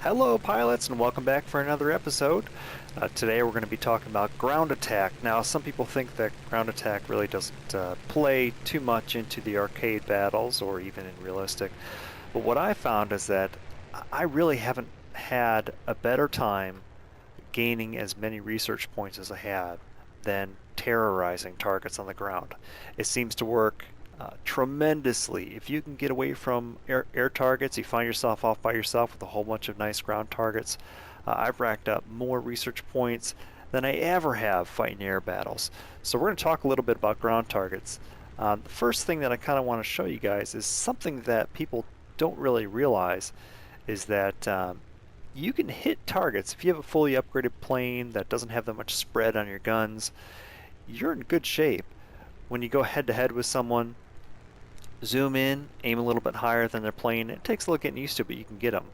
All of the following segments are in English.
Hello pilots and welcome back for another episode. Today we're going to be talking about ground attack. Now some people think that ground attack really doesn't play too much into the arcade battles or even in realistic. But what I found is that I really haven't had a better time gaining as many research points as I had than terrorizing targets on the ground. It seems to work tremendously. If you can get away from air targets, you find yourself off by yourself with a whole bunch of nice ground targets. I've racked up more research points than I ever have fighting air battles. So we're going to talk a little bit about ground targets. The first thing that I kind of want to show you guys is something that people don't really realize is that you can hit targets. If you have a fully upgraded plane that doesn't have that much spread on your guns, you're in good shape. When you go head to head with someone, zoom in, aim a little bit higher than they're playing. It takes a little getting used to, but you can get them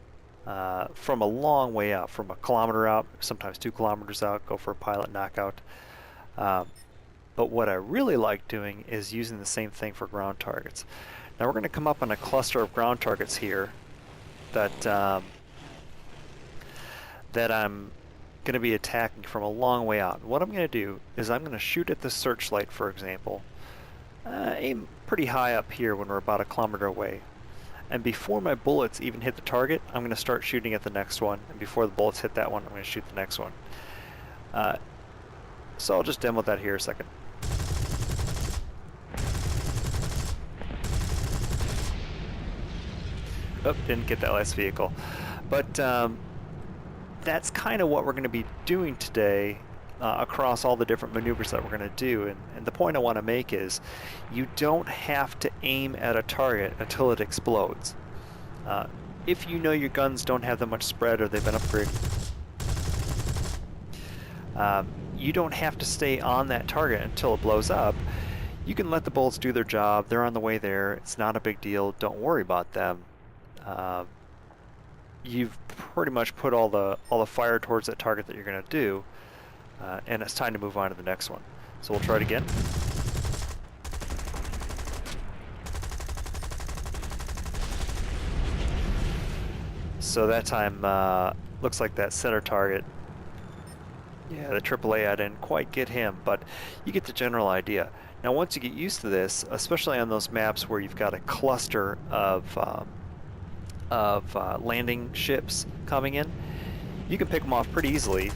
from a long way out, from a kilometer out, sometimes 2 kilometers out. Go for a pilot knockout. But what I really like doing is using the same thing for ground targets. Now we're going to come up on a cluster of ground targets here that I'm going to be attacking from a long way out. What I'm going to do is I'm going to shoot at the searchlight, for example. Aim pretty high up here when we're about a kilometer away. And before my bullets even hit the target, I'm going to start shooting at the next one. And before the bullets hit that one, I'm going to shoot the next one. So I'll just demo that here a second. Oh, didn't get that last vehicle. But that's kind of what we're going to be doing today across all the different maneuvers that we're going to do. And the point I want to make is you don't have to aim at a target until it explodes. If you know your guns don't have that much spread or they've been upgraded, you don't have to stay on that target until it blows up. You can let the bullets do their job. They're on the way there. It's not a big deal. Don't worry about them. You've pretty much put all the fire towards that target that you're going to do, and it's time to move on to the next one. So we'll try it again. So that time looks like that center target. Yeah, the AAA, I didn't quite get him, but you get the general idea. Now once you get used to this, especially on those maps where you've got a cluster of landing ships coming in, you can pick them off pretty easily.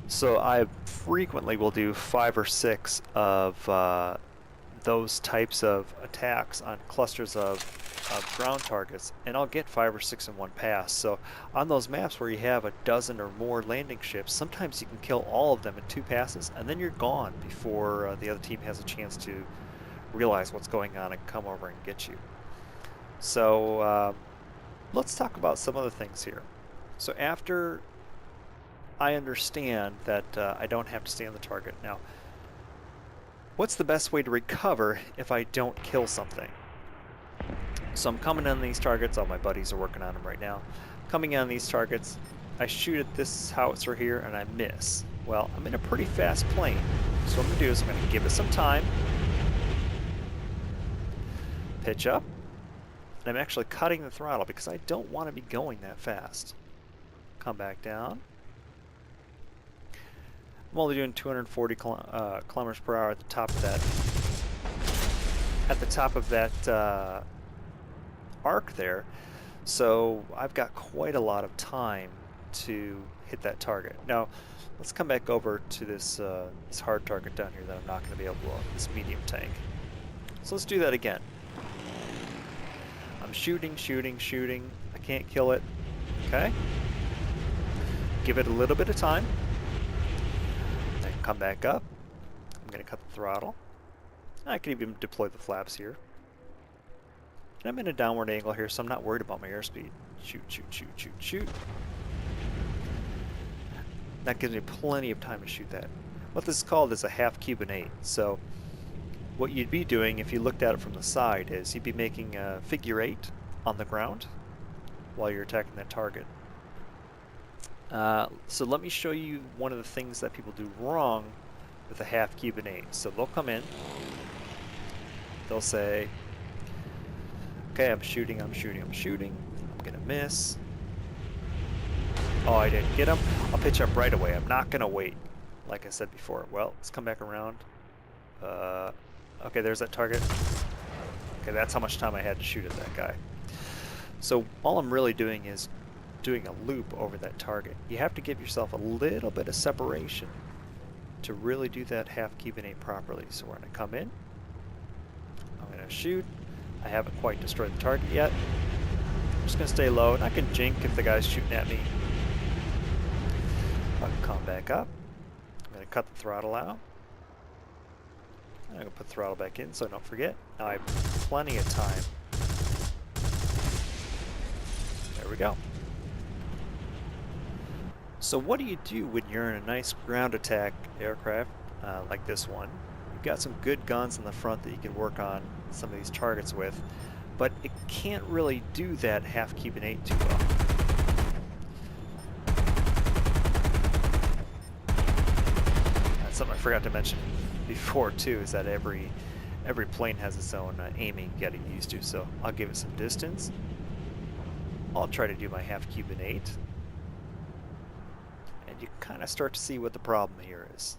So I frequently will do 5 or 6 of those types of attacks on clusters of ground targets, and I'll get 5 or 6 in one pass. So on those maps where you have a dozen or more landing ships, sometimes you can kill all of them in 2 passes, and then you're gone before the other team has a chance to realize what's going on and come over and get you. So let's talk about some other things here. So after I understand that I don't have to stay on the target, now what's the best way to recover if I don't kill something? So I'm coming on these targets. All my buddies are working on them right now. Coming on these targets, I shoot at this howitzer here and I miss. Well, I'm in a pretty fast plane. So what I'm going to do is I'm going to give it some time, pitch up, and I'm actually cutting the throttle because I don't want to be going that fast. Come back down. I'm only doing 240 kilometers per hour at the top of that. At the top of that arc there, so I've got quite a lot of time to hit that target. Now let's come back over to this this hard target down here that I'm not going to be able to blow up, this medium tank. So let's do that again. I'm shooting. I can't kill it. Okay, give it a little bit of time, then come back up. I'm going to cut the throttle. I can even deploy the flaps here. And I'm in a downward angle here, so I'm not worried about my airspeed. Shoot. That gives me plenty of time to shoot that. What this is called is a half Cuban 8. So what you'd be doing if you looked at it from the side is you'd be making a figure 8 on the ground while you're attacking that target. So let me show you one of the things that people do wrong with a half Cuban 8. So they'll come in, they'll say, okay, I'm shooting, I'm gonna miss. Oh, I didn't get him. I'll pitch up right away. I'm not gonna wait, like I said before. Well, let's come back around. Okay, there's that target. Okay, that's how much time I had to shoot at that guy. So all I'm really doing is doing a loop over that target. You have to give yourself a little bit of separation to really do that half Cuban properly. So we're gonna come in. I'm gonna shoot. I haven't quite destroyed the target yet. I'm just gonna stay low, and I can jink if the guy's shooting at me. I can come back up. I'm gonna cut the throttle out. I'm gonna put the throttle back in so I don't forget. Now I have plenty of time. There we go. So what do you do when you're in a nice ground attack aircraft like this one? You've got some good guns in the front that you can work on some of these targets with, but it can't really do that half Cuban 8 too well. That's something I forgot to mention before too, is that every plane has its own aiming you gotta get used to. So I'll give it some distance. I'll try to do my half Cuban 8. And you kind of start to see what the problem here is.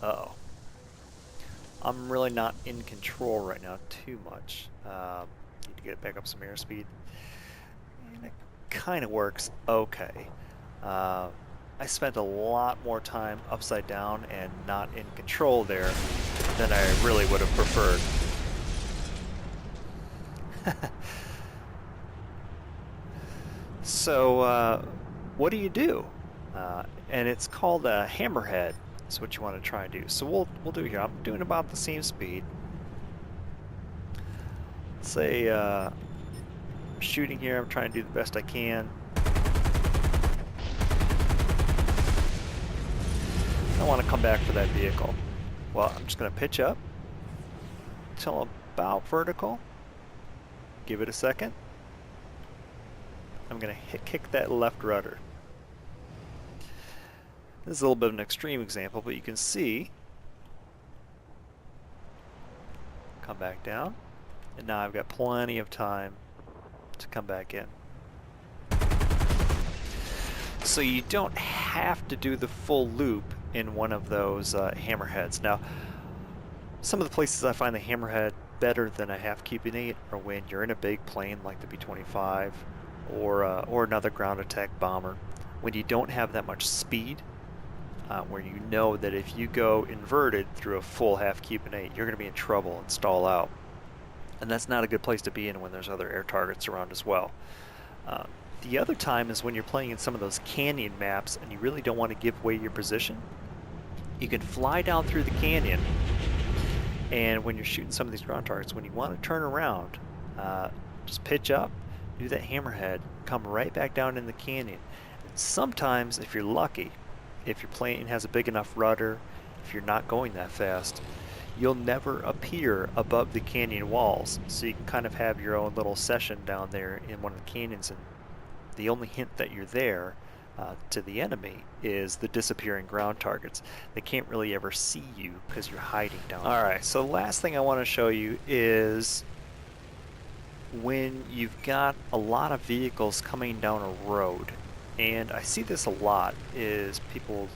Uh-oh. I'm really not in control right now too much. Need to get back up some airspeed. And it kind of works okay. I spent a lot more time upside down and not in control there than I really would have preferred. So what do you do? And it's called a hammerhead. That's what you want to try and do. So we'll do here. I'm doing about the same speed. Let's say I'm shooting here. I'm trying to do the best I can. I want to come back for that vehicle. Well, I'm just going to pitch up till about vertical. Give it a second. I'm going to kick that left rudder. This is a little bit of an extreme example, but you can see. Come back down. And now I've got plenty of time to come back in. So you don't have to do the full loop in one of those hammerheads. Now, some of the places I find the hammerhead better than a half Cuban 8 are when you're in a big plane like the B-25 or another ground attack bomber, when you don't have that much speed, where you know that if you go inverted through a full half Cuban 8, you're going to be in trouble and stall out. And that's not a good place to be in when there's other air targets around as well. The other time is when you're playing in some of those canyon maps and you really don't want to give away your position. You can fly down through the canyon, and when you're shooting some of these ground targets, when you want to turn around, just pitch up, do that hammerhead, come right back down in the canyon. And sometimes, if you're lucky, if your plane has a big enough rudder, if you're not going that fast, you'll never appear above the canyon walls, so you can kind of have your own little session down there in one of the canyons, and the only hint that you're there to the enemy is the disappearing ground targets. They can't really ever see you because you're hiding down there. Alright, so the last thing I want to show you is when you've got a lot of vehicles coming down a road, and I see this a lot, is people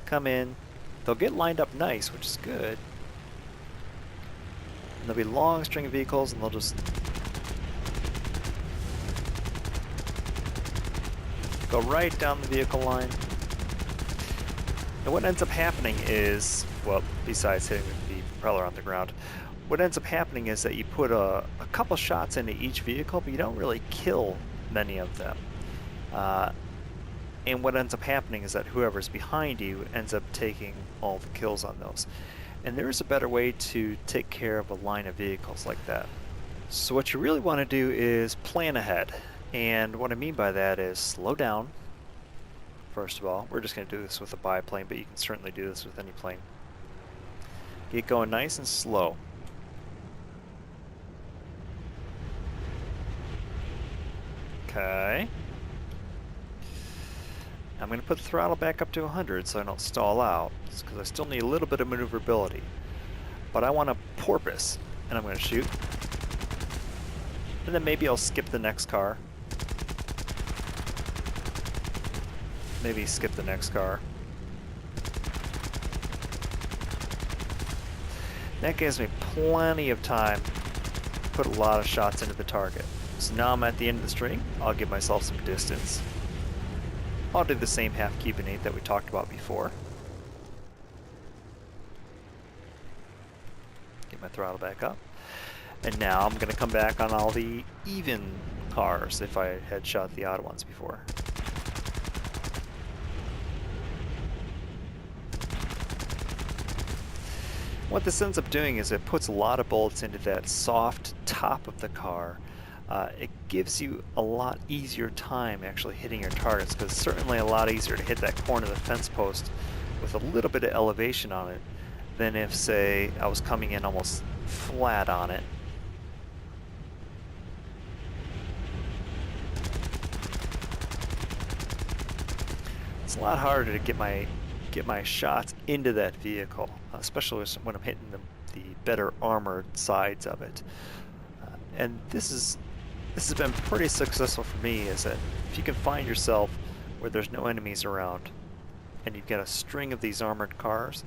come in, they'll get lined up nice, which is good, and there'll be a long string of vehicles, and they'll just go right down the vehicle line. And what ends up happening is, well, besides hitting the propeller on the ground, what ends up happening is that you put a couple shots into each vehicle, but you don't really kill many of them. And what ends up happening is that whoever's behind you ends up taking all the kills on those. And there is a better way to take care of a line of vehicles like that. So what you really want to do is plan ahead. And what I mean by that is slow down. First of all, we're just going to do this with a biplane, but you can certainly do this with any plane. Get going nice and slow. Okay. I'm going to put the throttle back up to 100 so I don't stall out, because I still need a little bit of maneuverability. but I want a porpoise, and I'm going to shoot. And then maybe I'll skip the next car. Maybe skip the next car. That gives me plenty of time to put a lot of shots into the target. So now I'm at the end of the string. I'll give myself some distance. I'll do the same half Cuban 8 that we talked about before. Get my throttle back up. And now I'm going to come back on all the even cars if I had shot the odd ones before. What this ends up doing is it puts a lot of bullets into that soft top of the car. It gives you a lot easier time actually hitting your targets, because it's certainly a lot easier to hit that corner of the fence post with a little bit of elevation on it than if, say, I was coming in almost flat on it. It's a lot harder to get my shots into that vehicle, especially when I'm hitting the better armored sides of it. And this has been pretty successful for me, is that if you can find yourself where there's no enemies around and you've got a string of these armored cars,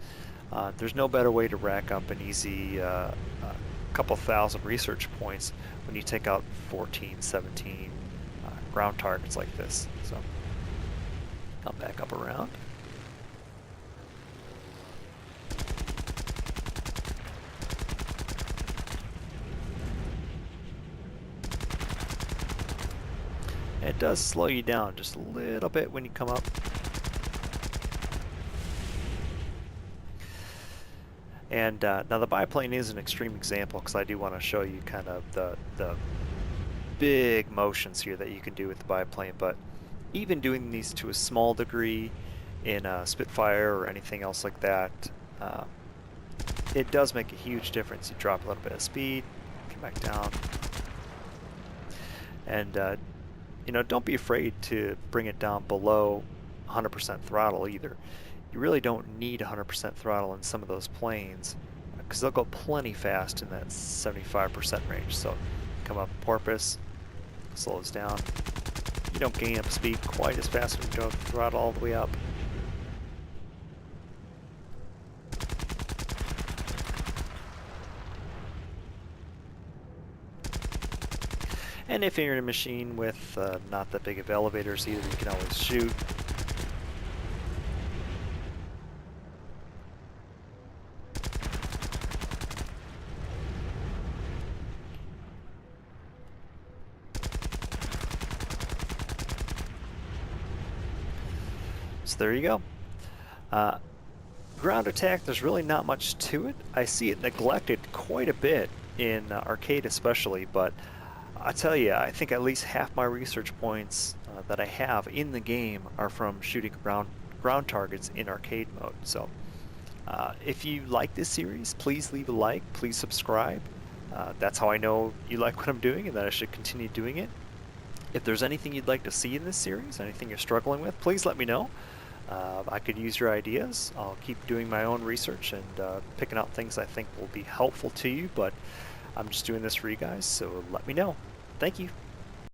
there's no better way to rack up an easy couple thousand research points when you take out 14, 17 ground targets like this. So I'll back up around. It does slow you down just a little bit when you come up. And now the biplane is an extreme example, because I do want to show you kind of the big motions here that you can do with the biplane. But even doing these to a small degree in a Spitfire or anything else like that, it does make a huge difference. You drop a little bit of speed, come back down, and you know, don't be afraid to bring it down below 100% throttle either. You really don't need 100% throttle in some of those planes, because they'll go plenty fast in that 75% range. So come up porpoise, slows down. You don't gain up speed quite as fast when you go throttle all the way up. And if you're in a machine with not that big of elevators either, you can always shoot. So there you go. Ground attack, there's really not much to it. I see it neglected quite a bit in arcade especially, but I tell you, I think at least half my research points that I have in the game are from shooting ground targets in arcade mode. So if you like this series, please leave a like, please subscribe. That's how I know you like what I'm doing and that I should continue doing it. If there's anything you'd like to see in this series, anything you're struggling with, please let me know. I could use your ideas. I'll keep doing my own research and picking out things I think will be helpful to you, but I'm just doing this for you guys, so let me know. Thank you.